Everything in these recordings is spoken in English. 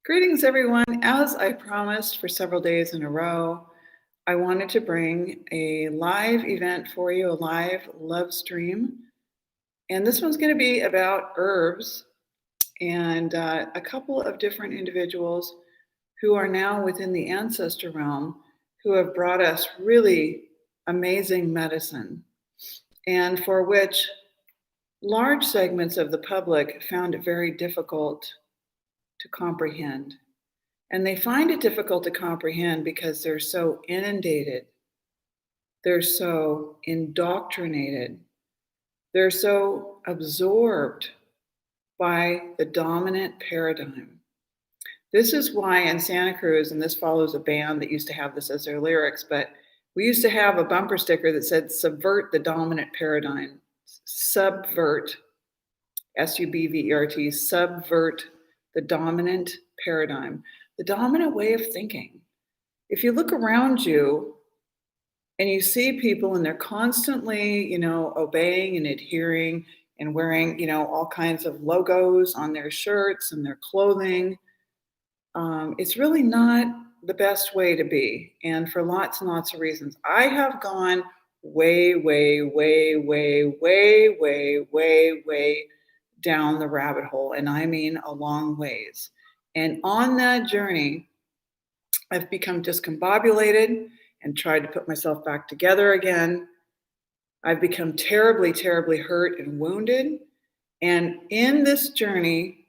Greetings, everyone. As I promised for several days in a row, I wanted to bring a live event for you, a live love stream. And this one's going to be about herbs and a couple of different individuals who are now within the ancestor realm who have brought us really amazing medicine, and for which large segments of the public found it very difficult to comprehend. And they find it difficult to comprehend because they're so inundated, they're so indoctrinated, they're so absorbed by the dominant paradigm. This is why in Santa Cruz, and this follows a band that used to have this as their lyrics, but we used to have a bumper sticker that said, "Subvert the dominant paradigm." Subvert, S-U-B-V-E-R-T, subvert the dominant paradigm, the dominant way of thinking. If you look around you and you see people and they're constantly, obeying and adhering and wearing, all kinds of logos on their shirts and their clothing, it's really not the best way to be. And for lots and lots of reasons. I have gone way, way, way, way, way, way, way, way down the rabbit hole. And I mean a long ways. And on that journey, I've become discombobulated and tried to put myself back together again. I've become terribly, terribly hurt and wounded. And in this journey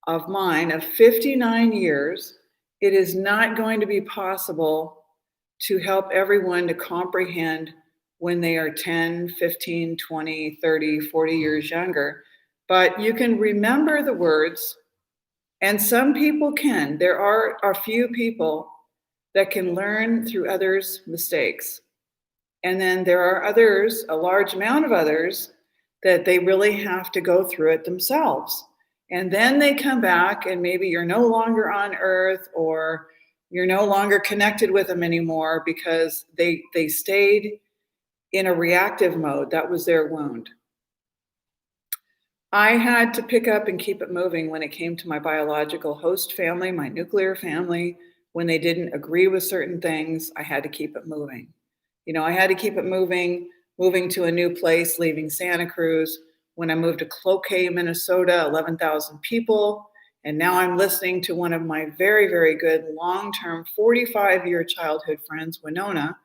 of mine of 59 years, it is not going to be possible to help everyone to comprehend when they are 10, 15, 20, 30, 40 years younger. But you can remember the words, and some people can. There are a few people that can learn through others' mistakes. And then there are others, a large amount of others, that they really have to go through it themselves. And then they come back and maybe you're no longer on earth or you're no longer connected with them anymore because they stayed in a reactive mode. That was their wound. I had to pick up and keep it moving when it came to my biological host family, my nuclear family. When they didn't agree with certain things, I had to keep it moving. I had to keep it moving to a new place, leaving Santa Cruz. When I moved to Cloquet, Minnesota, 11,000 people. And now I'm listening to one of my very, very good long-term 45-year childhood friends, Winona,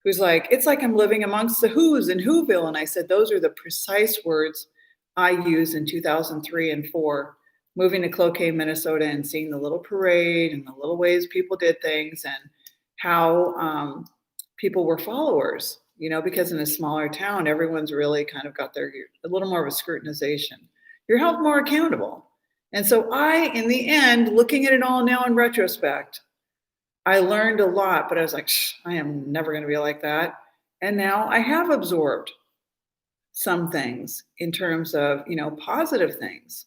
who's like, "It's like I'm living amongst the Who's in Whoville." And I said, those are the precise words I used in 2003 and 4, moving to Cloquet, Minnesota, and seeing the little parade and the little ways people did things and how people were followers. Because in a smaller town, everyone's really kind of got a little more of a scrutinization. You're held more accountable. And so in the end, looking at it all now in retrospect, I learned a lot, but I was like, I am never going to be like that. And now I have absorbed some things in terms of, positive things.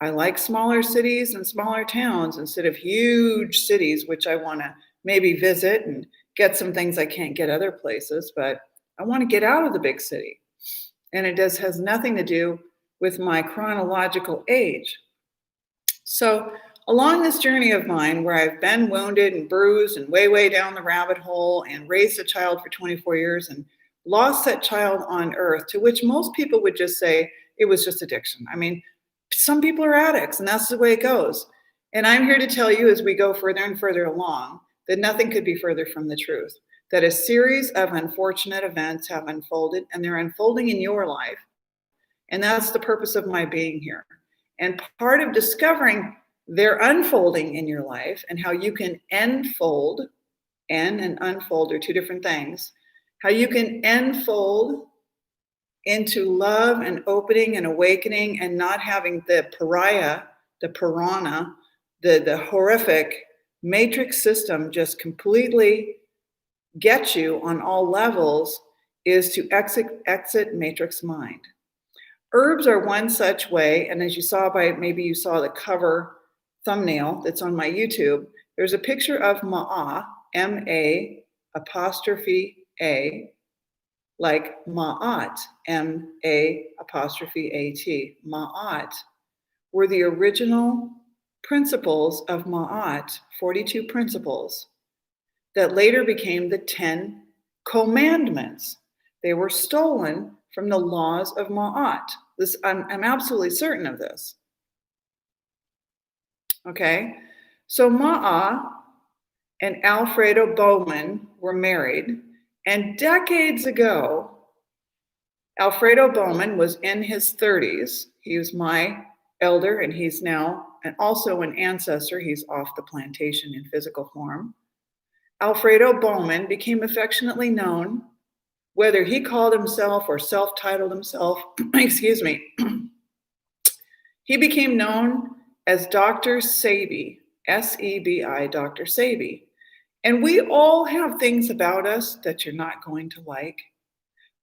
I like smaller cities and smaller towns instead of huge cities, which I want to maybe visit and get some things I can't get other places, but I want to get out of the big city. And it has nothing to do with my chronological age. So along this journey of mine, where I've been wounded and bruised and way, way down the rabbit hole and raised a child for 24 years and lost that child on earth, to which most people would just say it was just addiction. I mean, some people are addicts and that's the way it goes. And I'm here to tell you as we go further and further along that nothing could be further from the truth, that a series of unfortunate events have unfolded and they're unfolding in your life. And that's the purpose of my being here. And part of discovering their unfolding in your life and how you can enfold, and unfold are two different things, how you can enfold into love and opening and awakening and not having the pariah, the piranha, the horrific matrix system just completely get you on all levels, is to exit matrix mind. Herbs are one such way, and as you saw maybe you saw the cover thumbnail that's on my YouTube, there's a picture of Ma'a, M-A apostrophe A, like Ma'at, M-A apostrophe A-T. Ma'at were the original principles of Ma'at, 42 principles, that later became the 10 commandments. They were stolen from the laws of Ma'at. I'm absolutely certain of this. Okay, so Ma'a and Alfredo Bowman were married, and decades ago, Alfredo Bowman was in his 30s. He was my elder, and he's now and also an ancestor. He's off the plantation in physical form. Alfredo Bowman became affectionately known, whether he called himself or self-titled himself, excuse me, he became known as Dr. Sebi, S-E-B-I, Dr. Sebi. And we all have things about us that you're not going to like.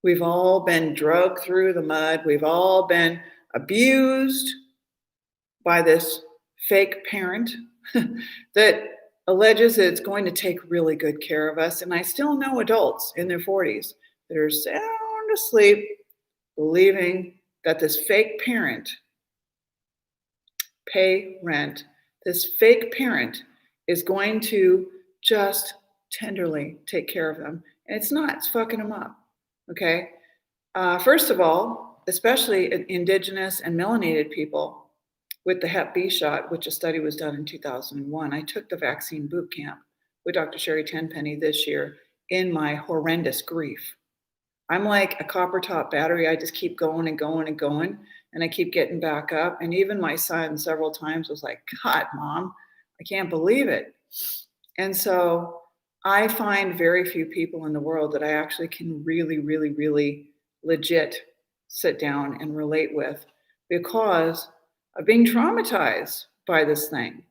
We've all been dragged through the mud. We've all been abused by this fake parent that alleges that it's going to take really good care of us. And I still know adults in their 40s that are sound asleep believing that this fake parent, pay rent, this fake parent is going to just tenderly take care of them. And it's not, it's fucking them up, okay? First of all, especially indigenous and melanated people with the Hep B shot, which a study was done in 2001, I took the vaccine boot camp with Dr. Sherry Tenpenny this year in my horrendous grief. I'm like a copper top battery. I just keep going and going and going, and I keep getting back up. And even my son several times was like, God, Mom, I can't believe it. And so I find very few people in the world that I actually can really, really, really legit sit down and relate with because of being traumatized by this thing.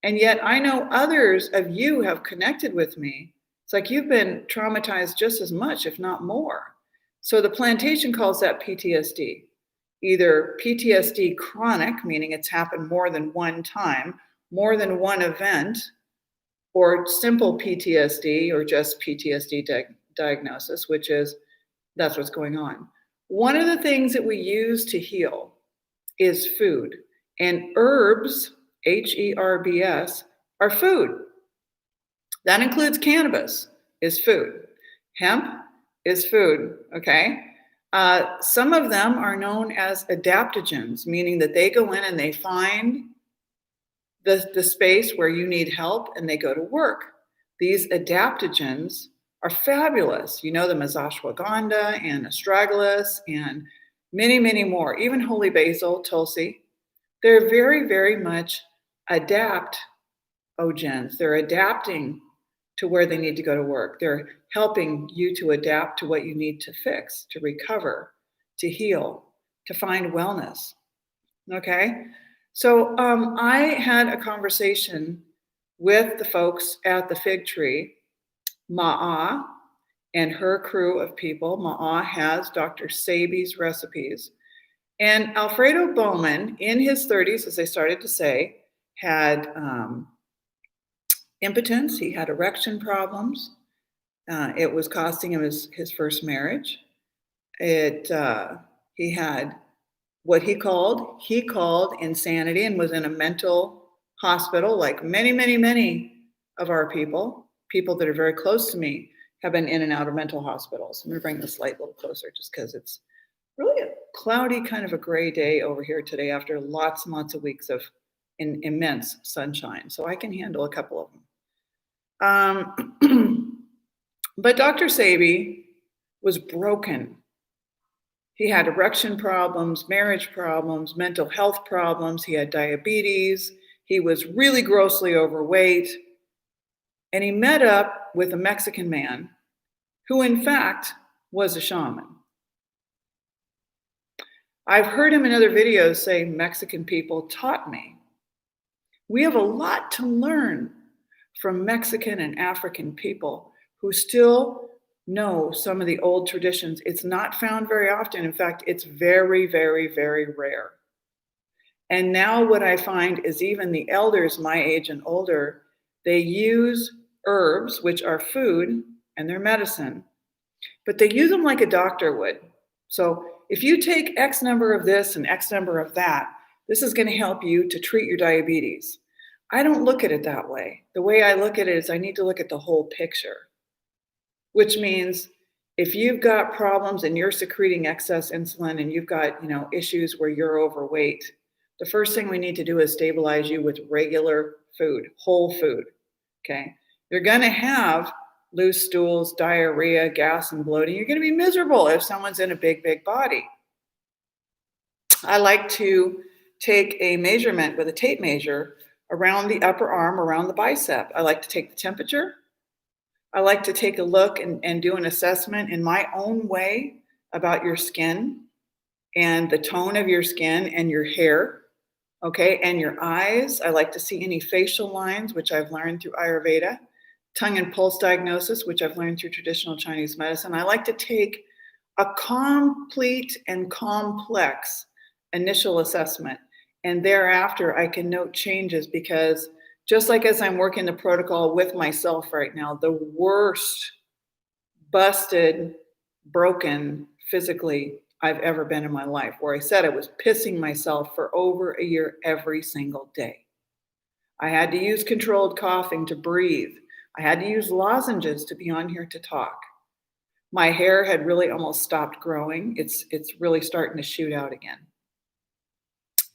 And yet I know others of you have connected with me. It's like you've been traumatized just as much, if not more. So the plantation calls that PTSD. Either PTSD chronic, meaning it's happened more than one time, more than one event, or simple PTSD, or just PTSD diagnosis, which is that's what's going on. One of the things that we use to heal is food. And herbs, H-E-R-B-S, are food. That includes cannabis is food. Hemp is food, okay? Some of them are known as adaptogens, meaning that they go in and they find the space where you need help and they go to work. These adaptogens are fabulous. You know them as ashwagandha and astragalus and many, many more. Even holy basil, tulsi. They're very, very much adaptogens. They're adapting to where they need to go to work. They're helping you to adapt to what you need to fix, to recover, to heal, to find wellness. Okay? So I had a conversation with the folks at the fig tree, Ma'a, and her crew of people. Ma'a has Dr. Sebi's recipes. And Alfredo Bowman, in his 30s, as I started to say, had impotence. He had erection problems. It was costing him his first marriage. He had what he called insanity and was in a mental hospital, like many, many, many of our people that are very close to me have been in and out of mental hospitals. I'm going to bring this light a little closer just because it's really a cloudy, kind of a gray day over here today after lots and lots of weeks of immense sunshine. So I can handle a couple of them. But Dr. Sebi was broken. He had erection problems, marriage problems, mental health problems. He had diabetes. He was really grossly overweight. And he met up with a Mexican man who, in fact, was a shaman. I've heard him in other videos say, Mexican people taught me. We have a lot to learn from Mexican and African people who still know some of the old traditions. It's not found very often. In fact, it's very, very, very rare. And now what I find is even the elders my age and older, they use herbs, which are food and they're medicine, but they use them like a doctor would. So if you take X number of this and X number of that, this is going to help you to treat your diabetes. I don't look at it that way. The way I look at it is I need to look at the whole picture, which means if you've got problems and you're secreting excess insulin and you've got, issues where you're overweight, the first thing we need to do is stabilize you with regular food, whole food. Okay. You're going to have loose stools, diarrhea, gas, and bloating. You're going to be miserable if someone's in a big, big body. I like to take a measurement with a tape measure around the upper arm, around the bicep. I like to take the temperature. I like to take a look and do an assessment in my own way about your skin and the tone of your skin and your hair, okay, and your eyes. I like to see any facial lines, which I've learned through Ayurveda, tongue and pulse diagnosis, which I've learned through traditional Chinese medicine. I like to take a complete and complex initial assessment, and thereafter I can note changes, because just like as I'm working the protocol with myself right now, the worst, busted, broken physically I've ever been in my life, where I said I was pissing myself for over a year every single day. I had to use controlled coughing to breathe. I had to use lozenges to be on here to talk. My hair had really almost stopped growing. It's really starting to shoot out again.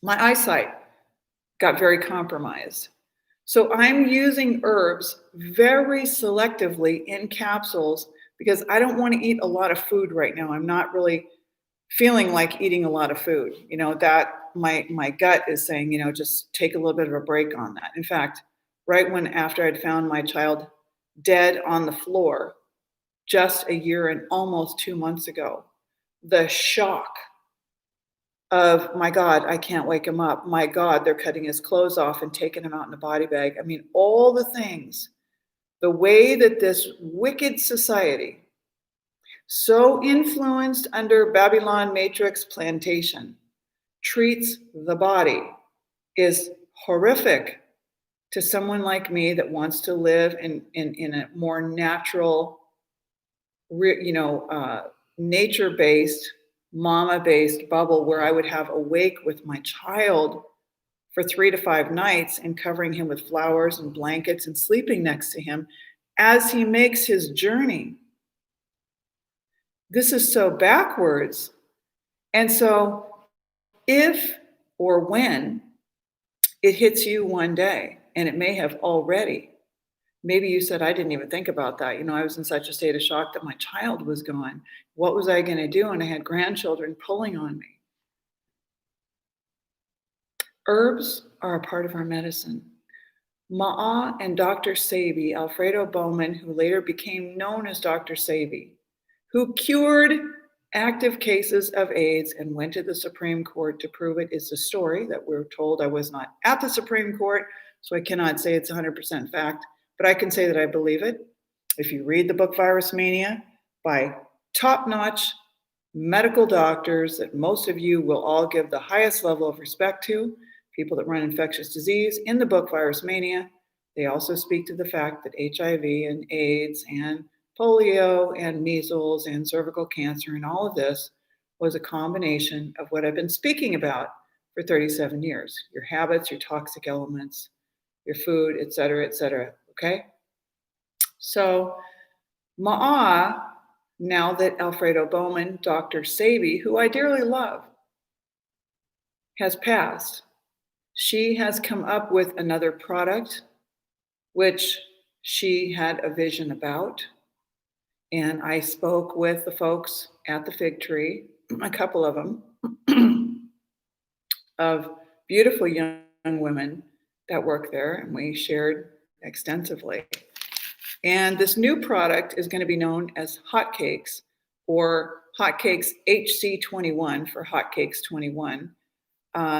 My eyesight got very compromised. So I'm using herbs very selectively in capsules because I don't want to eat a lot of food right now. I'm not really feeling like eating a lot of food. That my gut is saying, just take a little bit of a break on that. In fact, right after I'd found my child dead on the floor just a year and almost 2 months ago, the shock of, my God, I can't wake him up. My God, they're cutting his clothes off and taking him out in a body bag. I mean, all the things, the way that this wicked society, so influenced under Babylon Matrix plantation, treats the body is horrific to someone like me that wants to live in a more natural, nature-based, mama-based bubble where I would have a wake with my child for 3 to 5 nights and covering him with flowers and blankets and sleeping next to him as he makes his journey. This is so backwards. And so if or when it hits you one day, and it may have already, maybe you said, I didn't even think about that. I was in such a state of shock that my child was gone. What was I going to do? And I had grandchildren pulling on me. Herbs are a part of our medicine. Ma'a and Dr. Sebi, Alfredo Bowman, who later became known as Dr. Sebi, who cured active cases of AIDS and went to the Supreme Court to prove it, is the story that we're told. I was not at the Supreme Court, so I cannot say it's 100% fact, but I can say that I believe it. If you read the book Virus Mania by top-notch medical doctors that most of you will all give the highest level of respect to, people that run infectious disease, in the book Virus Mania, they also speak to the fact that HIV and AIDS and polio and measles and cervical cancer and all of this was a combination of what I've been speaking about for 37 years. Your habits, your toxic elements, your food, et cetera, okay? So Ma'a, now that Alfredo Bowman, Dr. Sebi, who I dearly love, has passed, she has come up with another product which she had a vision about. And I spoke with the folks at the Fig Tree, a couple of them, of beautiful young women that work there, and we shared extensively. And this new product is going to be known as Hotcakes, or Hotcakes HC21 for Hotcakes 21.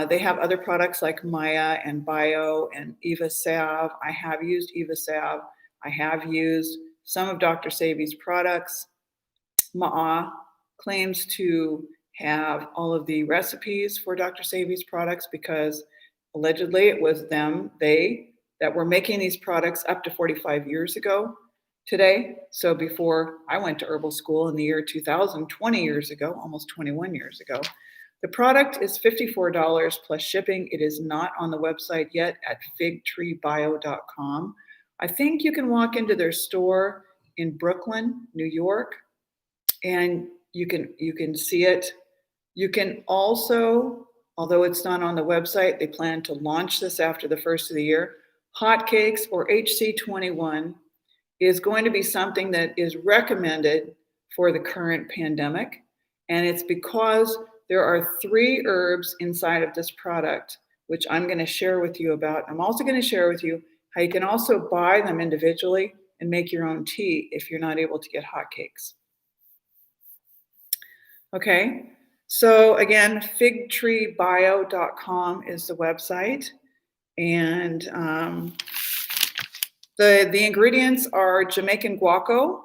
They have other products like Maya and Bio and Eva Salve. I have used Eva Salve. I have used some of Dr. Sebi's products. Ma'a claims to have all of the recipes for Dr. Sebi's products because allegedly it was they that were making these products up to 45 years ago today. So before I went to herbal school in the year 2000, 20 years ago, almost 21 years ago, The product is $54 plus shipping. It is not on the website yet at figtreebio.com. I think you can walk into their store in Brooklyn, New York, and you can see it. You can also, although it's not on the website, they plan to launch this after the first of the year. Hotcakes, or HC21, is going to be something that is recommended for the current pandemic. And it's because there are 3 herbs inside of this product, which I'm going to share with you about. I'm also going to share with you how you can also buy them individually and make your own tea if you're not able to get hotcakes. Okay, so again, figtreebio.com is the website. And the ingredients are Jamaican guaco,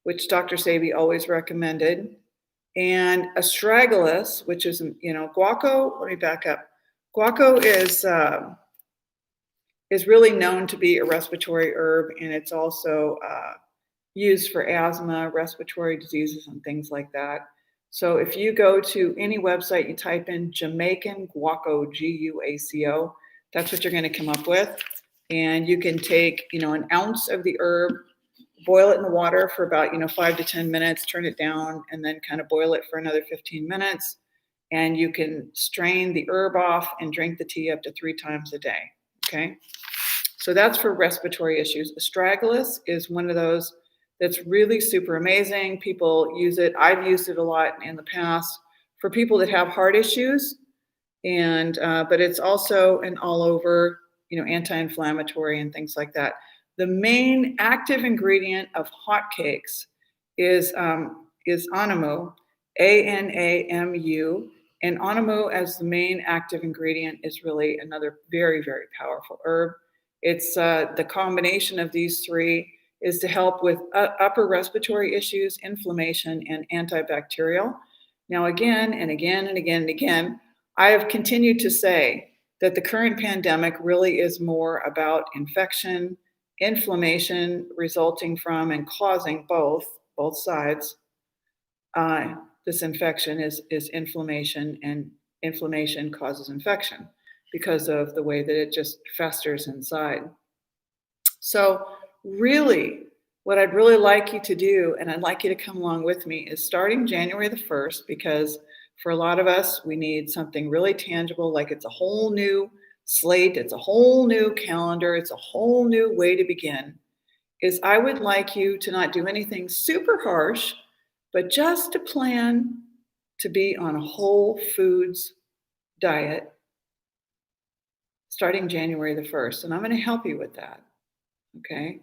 which Dr. Sebi always recommended, and Astragalus, which is, guaco. Let me back up. Guaco is really known to be a respiratory herb, and it's also used for asthma, respiratory diseases, and things like that. So if you go to any website, you type in Jamaican guaco, Guaco, that's what you're going to come up with. And you can take, an ounce of the herb, boil it in the water for about, 5 to 10 minutes, turn it down, and then kind of boil it for another 15 minutes. And you can strain the herb off and drink the tea up to 3 times a day. Okay. So that's for respiratory issues. Astragalus is one of those that's really super amazing. People use it. I've used it a lot in the past for people that have heart issues. And but it's also an all over, anti-inflammatory and things like that. The main active ingredient of hotcakes is anamu, ANAMU, and anamu as the main active ingredient is really another very, very powerful herb. It's the combination of these 3 is to help with upper respiratory issues, inflammation, and antibacterial. Now, again and again and again and again, I have continued to say that the current pandemic really is more about infection, inflammation resulting from and causing both sides. This infection is inflammation, and inflammation causes infection because of the way that it just festers inside. So really, what I'd really like you to do, and I'd like you to come along with me, is starting January the 1st, because for a lot of us, we need something really tangible, like it's a whole new slate, it's a whole new calendar, it's a whole new way to begin, is I would like you to not do anything super harsh, but just to plan to be on a whole foods diet starting January the 1st. And I'm going to help you with that. Okay.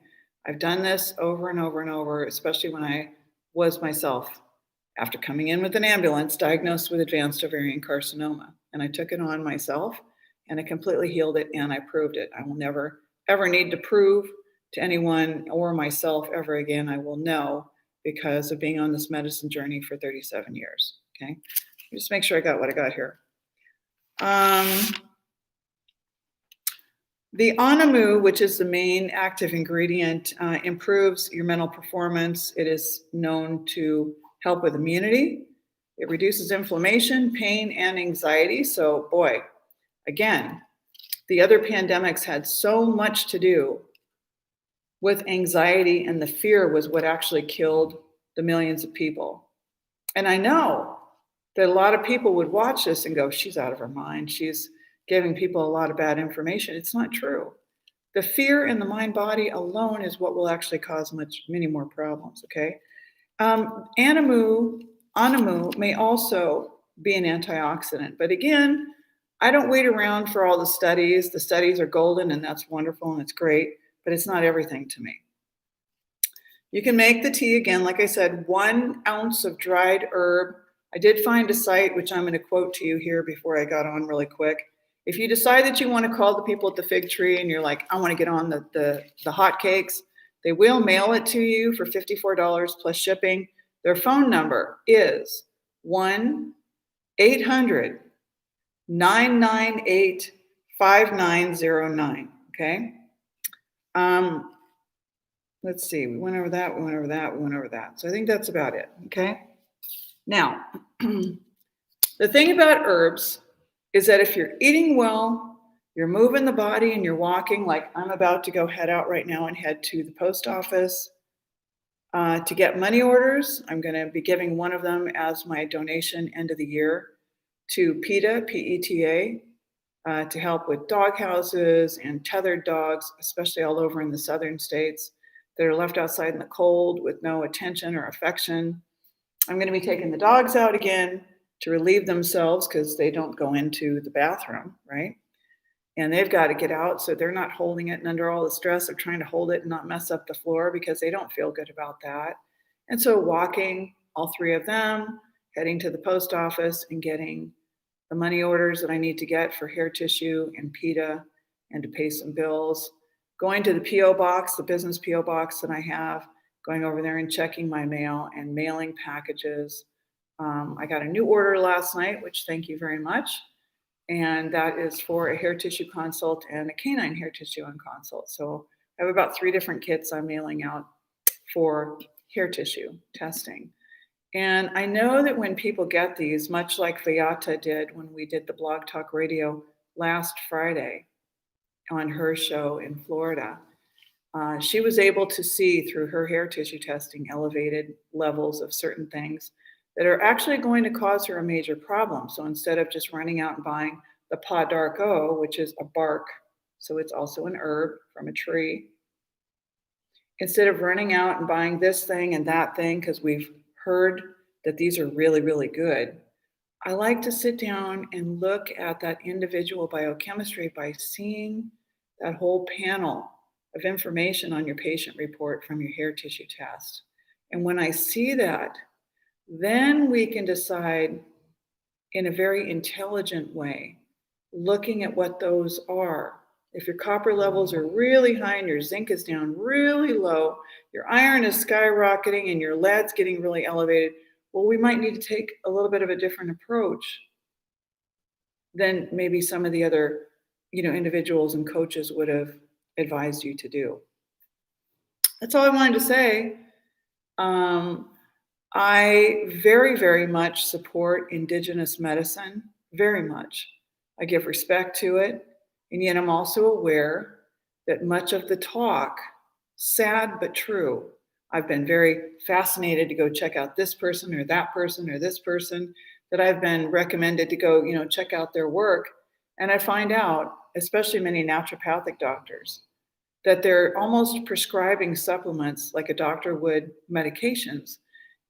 I've done this over and over and over, especially when I was myself, after coming in with an ambulance, diagnosed with advanced ovarian carcinoma. And I took it on myself and I completely healed it and I proved it. I will never, ever need to prove to anyone or myself ever again. I will know because of being on this medicine journey for 37 years. Okay. Just make sure I got what I got here. The anamu, which is the main active ingredient, improves your mental performance. It is known to help with immunity. It reduces inflammation, pain, and anxiety. So, boy, again, the other pandemics had so much to do with anxiety, and the fear was what actually killed the millions of people. And I know that a lot of people would watch this and go, she's out of her mind. She's giving people a lot of bad information. It's not true. The fear in the mind body alone is what will actually cause many more problems. Okay. Anamu may also be an antioxidant, but again, I don't wait around for all the studies. The studies are golden and that's wonderful and it's great, but it's not everything to me. You can make the tea again, like I said, 1 ounce of dried herb. I did find a site, which I'm going to quote to you here before I got on really quick. If you decide that you want to call the people at the fig tree and you're like, I want to get on the hot cakes, they will mail it to you for $54 plus shipping. Their phone number is 1-800-998-5909. Okay. Let's see. We went over that. So I think that's about it. Okay. Now, The thing about herbs is that if you're eating well, you're moving the body and you're walking, like I'm about to go head out right now and head to the post office to get money orders. I'm going to be giving one of them as my donation end of the year to PETA, P-E-T-A, to help with dog houses and tethered dogs, especially all over in the southern states that are left outside in the cold with no attention or affection. I'm going to be taking the dogs out again to relieve themselves because they don't go into the bathroom, right? And they've got to get out, so they're not holding it and under all the stress of trying to hold it and not mess up the floor because they don't feel good about that. And so walking, all three of them, heading to the post office and getting the money orders that I need to get for hair tissue and PETA and to pay some bills, going to the P.O. box, the business P.O. box that I have, going over there and checking my mail and mailing packages. I got a new order last night, which thank you very much. And that is for a hair tissue consult and a canine hair tissue consult. So I have about 3 different kits I'm mailing out for hair tissue testing. And I know that when people get these, much like Vayata did when we did the Blog Talk Radio last Friday on her show in Florida, she was able to see through her hair tissue testing elevated levels of certain things that are actually going to cause her a major problem. So instead of just running out and buying the Pa d'Arco, which is a bark, so it's also an herb from a tree, instead of running out and buying this thing and that thing, because we've heard that these are really, really good, I like to sit down and look at that individual biochemistry by seeing that whole panel of information on your patient report from your hair tissue test. And when I see that, then we can decide in a very intelligent way, looking at what those are. If your copper levels are really high and your zinc is down really low, your iron is skyrocketing and your lead's getting really elevated, well, we might need to take a little bit of a different approach than maybe some of the other, individuals and coaches would have advised you to do. That's all I wanted to say. I very, very much support indigenous medicine, very much. I give respect to it, and yet I'm also aware that much of the talk, sad but true, I've been very fascinated to go check out this person or that person or this person that I've been recommended to go, check out their work. And I find out, especially many naturopathic doctors, that they're almost prescribing supplements like a doctor would medications.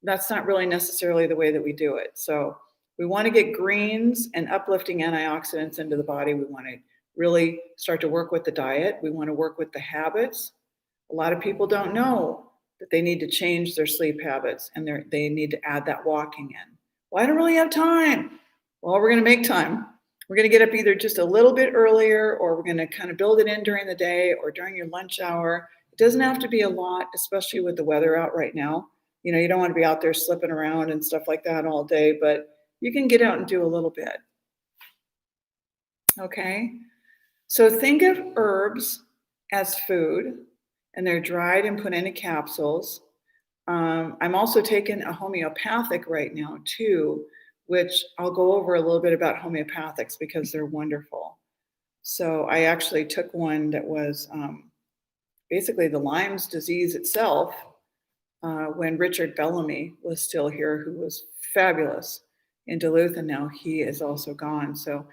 That's not really necessarily the way that we do it. So we want to get greens and uplifting antioxidants into the body. We want to really start to work with the diet. We want to work with the habits. A lot of people don't know that they need to change their sleep habits and they need to add that walking in. Well, I don't really have time. Well, we're going to make time. We're going to get up either just a little bit earlier, or we're going to kind of build it in during the day or during your lunch hour. It doesn't have to be a lot, especially with the weather out right now. You don't want to be out there slipping around and stuff like that all day, but you can get out and do a little bit. Okay? So think of herbs as food, and they're dried and put into capsules. I'm also taking a homeopathic right now too, which I'll go over a little bit about homeopathics because they're wonderful. So I actually took one that was basically the Lyme's disease itself, when Richard Bellamy was still here, who was fabulous in Duluth, and now he is also gone. So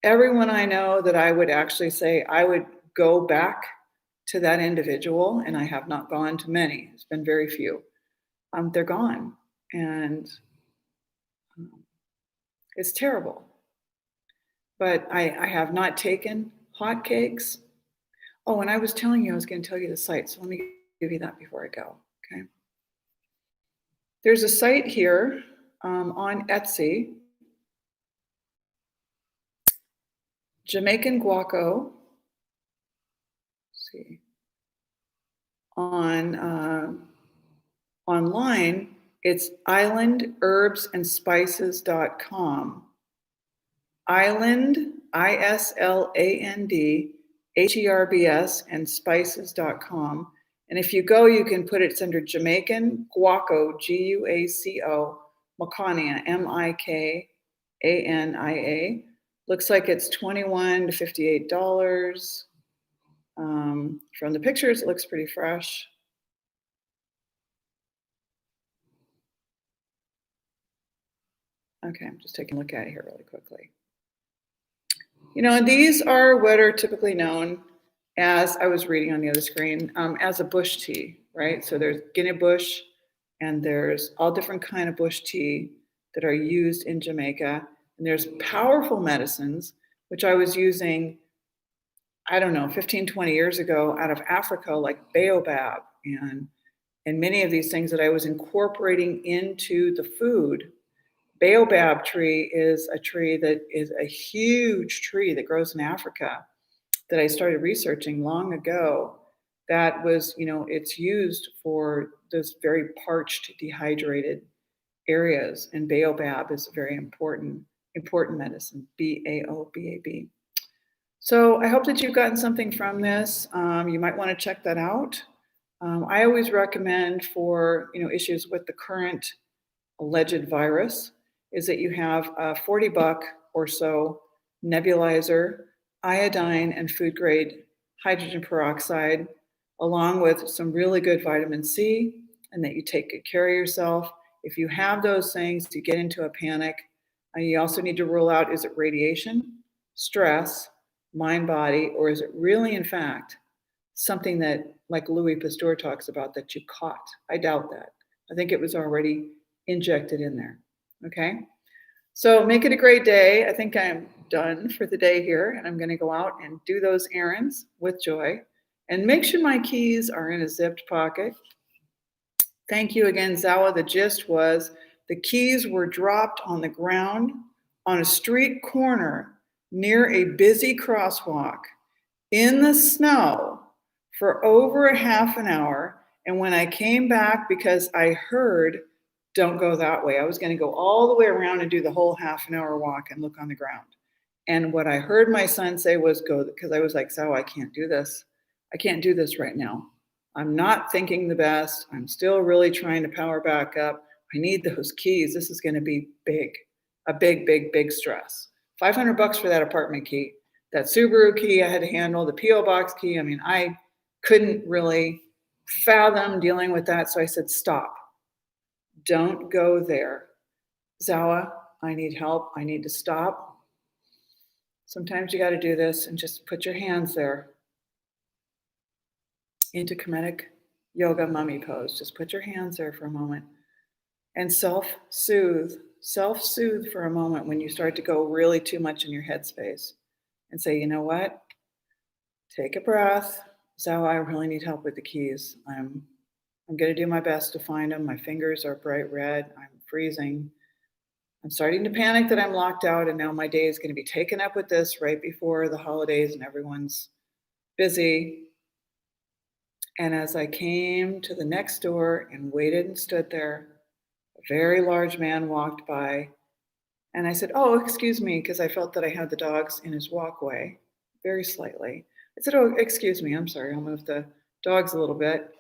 everyone I know that I would actually say I would go back to that individual, and I have not gone to many, it's been very few, they're gone. And it's terrible. But I have not taken hotcakes. Oh, and I was telling you I was going to tell you the site, so let me give you that before I go, okay? There's a site here on Etsy, Jamaican Guaco. Let's see. Online, it's islandherbsandspices.com. Island, ISLAND, HERBS, and spices.com. And if you go, you can put it's under Jamaican Guaco, GUACO, Macania, MIKANIA, ANIA. Looks like it's $21 to $58. From the pictures, it looks pretty fresh. Okay, I'm just taking a look at it here really quickly. And these are what are typically known as, I was reading on the other screen, as a bush tea, right? So there's Guinea bush, and there's all different kind of bush tea that are used in Jamaica. And there's powerful medicines, which I was using, I don't know, 15, 20 years ago out of Africa, like baobab and many of these things that I was incorporating into the food. Baobab tree is a tree that is a huge tree that grows in Africa that I started researching long ago. That was, it's used for those very parched, dehydrated areas. And baobab is a very important medicine, BAOBAB. So I hope that you've gotten something from this. You might want to check that out. I always recommend for, issues with the current alleged virus is that you have a $40 or so nebulizer, iodine and food grade hydrogen peroxide, along with some really good vitamin C, and that you take good care of yourself. If you have those things, you get into a panic. You also need to rule out, is it radiation, stress, mind, body, or is it really, in fact, something that, like Louis Pasteur talks about, that you caught? I doubt that. I think it was already injected in there. Okay, so make it a great day. I think I'm done for the day here, and I'm going to go out and do those errands with joy and make sure my keys are in a zipped pocket. Thank you again, Zawa. The gist was the keys were dropped on the ground on a street corner near a busy crosswalk in the snow for over a half an hour. And when I came back, because I heard, don't go that way, I was going to go all the way around and do the whole half an hour walk and look on the ground. And what I heard my son say was go, because I was like, so I can't do this. I can't do this right now. I'm not thinking the best. I'm still really trying to power back up. I need those keys. This is going to be big, a big, big, big stress. $500 for that apartment key. That Subaru key I had to handle, the P.O. box key. I mean, I couldn't really fathom dealing with that. So I said, stop. Don't go there. Zawa, I need help. I need to stop. Sometimes you got to do this and just put your hands there into Kemetic yoga mummy pose. Just put your hands there for a moment and self-soothe for a moment when you start to go really too much in your headspace and say, you know what? Take a breath. Zawa, I really need help with the keys. I'm going to do my best to find them. My fingers are bright red. I'm freezing. I'm starting to panic that I'm locked out, and now my day is going to be taken up with this right before the holidays and everyone's busy. And as I came to the next door and waited and stood there, a very large man walked by, and I said, oh, excuse me, because I felt that I had the dogs in his walkway very slightly. I said, oh, excuse me, I'm sorry, I'll move the dogs a little bit.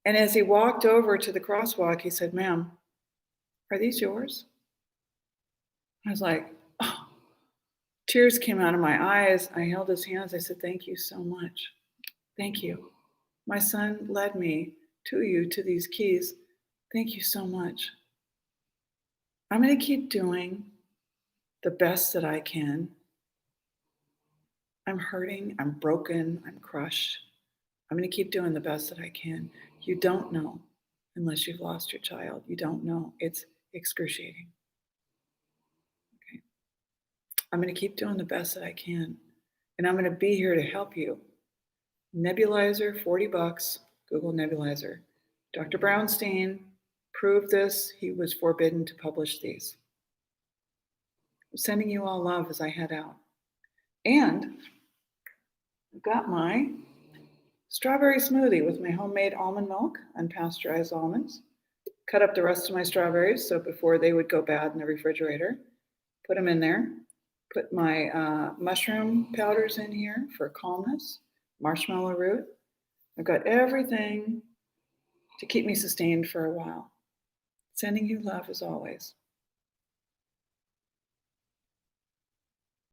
And as he walked over to the crosswalk, he said, ma'am, are these yours? I was like, oh, tears came out of my eyes. I held his hands. I said, thank you so much. Thank you. My son led me to you, to these keys. Thank you so much. I'm going to keep doing the best that I can. I'm hurting. I'm broken. I'm crushed. I'm going to keep doing the best that I can. You don't know unless you've lost your child. You don't know. It's excruciating. Okay. I'm going to keep doing the best that I can. And I'm going to be here to help you. Nebulizer, $40. Google nebulizer. Dr. Brownstein proved this. He was forbidden to publish these. I'm sending you all love as I head out. And I've got my strawberry smoothie with my homemade almond milk, unpasteurized almonds. Cut up the rest of my strawberries so before they would go bad in the refrigerator. Put them in there. Put my mushroom powders in here for calmness. Marshmallow root. I've got everything to keep me sustained for a while. Sending you love as always.